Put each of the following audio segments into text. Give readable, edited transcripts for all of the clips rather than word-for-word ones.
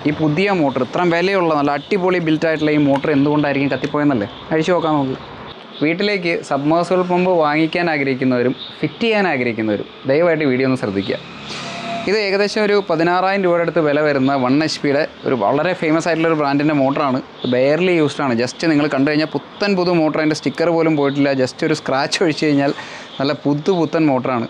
ഈ പുതിയ മോട്ടർ ഇത്രയും വിലയുള്ള നല്ല അടിപൊളി ബിൽറ്റായിട്ടുള്ള ഈ മോട്ടർ എന്തുകൊണ്ടായിരിക്കും കത്തിപ്പോയെന്നല്ലേ അഴിച്ചു നോക്കാൻ നോക്ക്. വീട്ടിലേക്ക് സബ്മേഴ്സിബിൾ പമ്പ് വാങ്ങിക്കാൻ ആഗ്രഹിക്കുന്നവരും ഫിറ്റ് ചെയ്യാൻ ആഗ്രഹിക്കുന്നവരും ദയവായിട്ട് വീഡിയോ ഒന്ന് ശ്രദ്ധിക്കുക. ഇത് ഏകദേശം ഒരു 16,000 രൂപയുടെ അടുത്ത് വില വരുന്ന 1 HP ഒരു വളരെ ഫേമസ് ആയിട്ടുള്ളൊരു ബ്രാൻഡിൻ്റെ മോട്ടറാണ്. ബെയർലി യൂസ്ഡാണ്. ജസ്റ്റ് നിങ്ങൾ കണ്ടു കഴിഞ്ഞാൽ പുതു മോട്ടർ, അതിൻ്റെ സ്റ്റിക്കർ പോലും പോയിട്ടില്ല. ജസ്റ്റ് ഒരു സ്ക്രാച്ച് ഒഴിച്ച് കഴിഞ്ഞാൽ നല്ല പുത്തൻ മോട്ടറാണ്.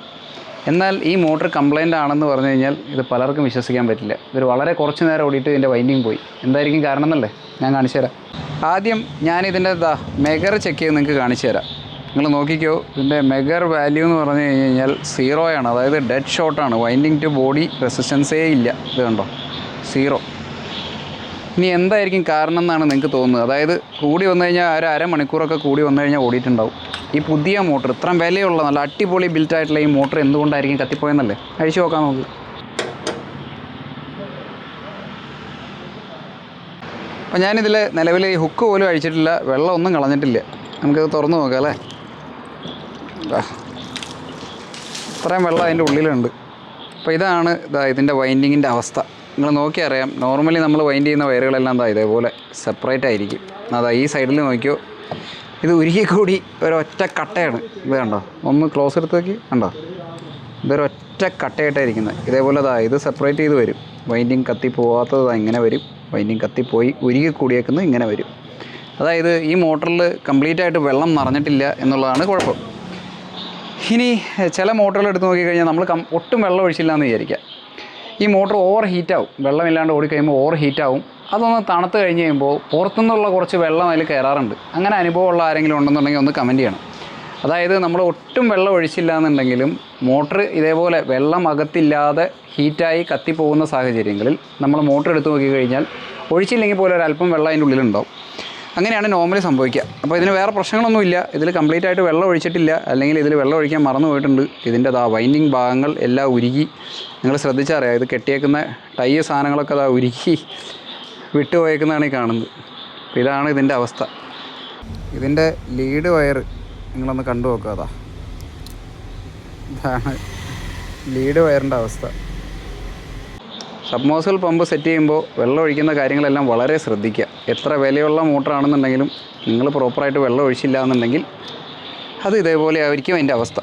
എന്നാൽ ഈ മോട്ടർ കംപ്ലൈൻ്റ് ആണെന്ന് പറഞ്ഞു കഴിഞ്ഞാൽ ഇത് പലർക്കും വിശ്വസിക്കാൻ പറ്റില്ല. ഇതൊരു വളരെ കുറച്ച് നേരം ഓടിയിട്ട് ഇതിൻ്റെ വൈൻഡിങ് പോയി. എന്തായിരിക്കും കാരണം എന്നല്ലേ ഞാൻ കാണിച്ചു തരാം. ആദ്യം ഞാനിതിൻ്റെ മെഗർ ചെക്ക് ചെയ്ത് നിങ്ങൾക്ക് കാണിച്ചു തരാം. നിങ്ങൾ നോക്കിക്കോ, ഇതിൻ്റെ മെഗർ വാല്യൂ എന്ന് പറഞ്ഞു കഴിഞ്ഞാൽ 0 ആണ്. അതായത് ഡെഡ് ഷോട്ടാണ്. വൈൻഡിങ് ടു ബോഡി റെസിസ്റ്റൻസേ ഇല്ല. ഇത് കണ്ടോ, 0. ഇനി എന്തായിരിക്കും കാരണം എന്നാണ് നിങ്ങൾക്ക് തോന്നുന്നത്? അതായത് കൂടി വന്നു കഴിഞ്ഞാൽ ഒരു അരമണിക്കൂറൊക്കെ കൂടി വന്നു കഴിഞ്ഞാൽ ഓടിയിട്ടുണ്ടാവും. ഈ പുതിയ മോട്ടർ ഇത്രയും വിലയുള്ള നല്ല അടിപൊളി ബിൽറ്റായിട്ടുള്ള ഈ മോട്ടർ എന്തുകൊണ്ടായിരിക്കും കത്തിപ്പോയെന്നല്ലേ അഴിച്ചു നോക്കാൻ നോക്ക്. അപ്പോൾ ഞാനിതിൽ നിലവിൽ ഈ ഹുക്ക് പോലും അഴിച്ചിട്ടില്ല, വെള്ളമൊന്നും കളഞ്ഞിട്ടില്ല. നമുക്കിത് തുറന്ന് നോക്കാം അല്ലേ. ഇത്രയും വെള്ളം അതിൻ്റെ ഉള്ളിലുണ്ട്. അപ്പോൾ ഇതാണ് ഇതിൻ്റെ വൈൻഡിങ്ങിൻ്റെ അവസ്ഥ. നിങ്ങൾ നോക്കി അറിയാം. നോർമലി നമ്മൾ വൈൻഡ് ചെയ്യുന്ന വയറുകളെല്ലാം ഇതേപോലെ സെപ്പറേറ്റ് ആയിരിക്കും. ഈ സൈഡിൽ നോക്കിയോ, ഇത് ഉരുകിക്കൂടി ഒരൊറ്റ കട്ടയാണ്. ഇത് കണ്ടോ, ഒന്ന് ക്ലോസ് എടുത്ത് നോക്കി, കണ്ടോ, ഇതൊരൊറ്റ കട്ടയായിട്ടായിരിക്കുന്നത്. ഇതേപോലെ ഇത് സെപ്പറേറ്റ് ചെയ്ത് വരും. വൈൻഡിങ് കത്തി പോകാത്തത് ഇങ്ങനെ വരും, വൈൻഡിങ് കത്തിപ്പോയി ഉരുകിക്കൂടിയേക്കുന്നത് ഇങ്ങനെ വരും. അതായത് ഈ മോട്ടറിൽ കംപ്ലീറ്റ് ആയിട്ട് വെള്ളം നിറഞ്ഞിട്ടില്ല എന്നുള്ളതാണ് കുഴപ്പം. ഇനി ചില മോട്ടറുകൾ എടുത്ത് നോക്കിക്കഴിഞ്ഞാൽ നമ്മൾ ഒട്ടും വെള്ളം ഒഴിച്ചില്ല എന്ന് വിചാരിക്കുക. ഈ മോട്ടർ ഓവർ ഹീറ്റാവും. വെള്ളമില്ലാണ്ട് ഓടിക്കഴിയുമ്പോൾ ഓവർ ഹീറ്റാവും. അതൊന്ന് തണുത്ത് കഴിഞ്ഞ് കഴിയുമ്പോൾ പുറത്തുനിന്നുള്ള കുറച്ച് വെള്ളം അതിൽ കയറാറുണ്ട്. അങ്ങനെ അനുഭവമുള്ള ആരെങ്കിലും ഉണ്ടെന്നുണ്ടെങ്കിൽ ഒന്ന് കമൻറ്റ് ചെയ്യണം. അതായത് നമ്മൾ ഒട്ടും വെള്ളം ഒഴിച്ചില്ല എന്നുണ്ടെങ്കിലും മോട്ടർ ഇതേപോലെ വെള്ളം അകത്തില്ലാതെ ഹീറ്റായി കത്തിപ്പോകുന്ന സാഹചര്യങ്ങളിൽ നമ്മൾ മോട്ടർ എടുത്ത് നോക്കിക്കഴിഞ്ഞാൽ ഒഴിച്ചില്ലെങ്കിൽ പോലും ഒരല്പം വെള്ളം അതിൻ്റെ ഉള്ളിലുണ്ടാവും. അങ്ങനെയാണ് നോർമലി സംഭവിക്കുക. അപ്പോൾ ഇതിന് വേറെ പ്രശ്നങ്ങളൊന്നുമില്ല. ഇതിൽ കംപ്ലീറ്റ് ആയിട്ട് വെള്ളം ഒഴിച്ചിട്ടില്ല, അല്ലെങ്കിൽ ഇതിൽ വെള്ളം ഒഴിക്കാൻ മറന്നു പോയിട്ടുണ്ട്. ഇതിൻ്റെ വൈൻഡിങ് ഭാഗങ്ങൾ എല്ലാം ഉരുകി. നിങ്ങൾ ശ്രദ്ധിച്ചറിയാം, ഇത് കെട്ടിയേക്കുന്ന ടൈ സാധനങ്ങളൊക്കെ ഉരുകി വിട്ടുപോയേക്കുന്നതാണ് ഈ കാണുന്നത്. അപ്പോൾ ഇതാണ് ഇതിൻ്റെ അവസ്ഥ. ഇതിൻ്റെ ലീഡ് വയർ നിങ്ങളൊന്ന് കണ്ടു നോക്കുക. ഇതാണ് ലീഡ് വയറിൻ്റെ അവസ്ഥ. സബ്മേഴ്സിബിൾ പമ്പ് സെറ്റ് ചെയ്യുമ്പോൾ വെള്ളം ഒഴിക്കുന്ന കാര്യങ്ങളെല്ലാം വളരെ ശ്രദ്ധിക്കുക. എത്ര വിലയുള്ള മോട്ടറാണെന്നുണ്ടെങ്കിലും നിങ്ങൾ പ്രോപ്പറായിട്ട് വെള്ളം ഒഴിച്ചില്ല എന്നുണ്ടെങ്കിൽ അത് ഇതേപോലെ ആയിരിക്കും അതിൻ്റെ അവസ്ഥ.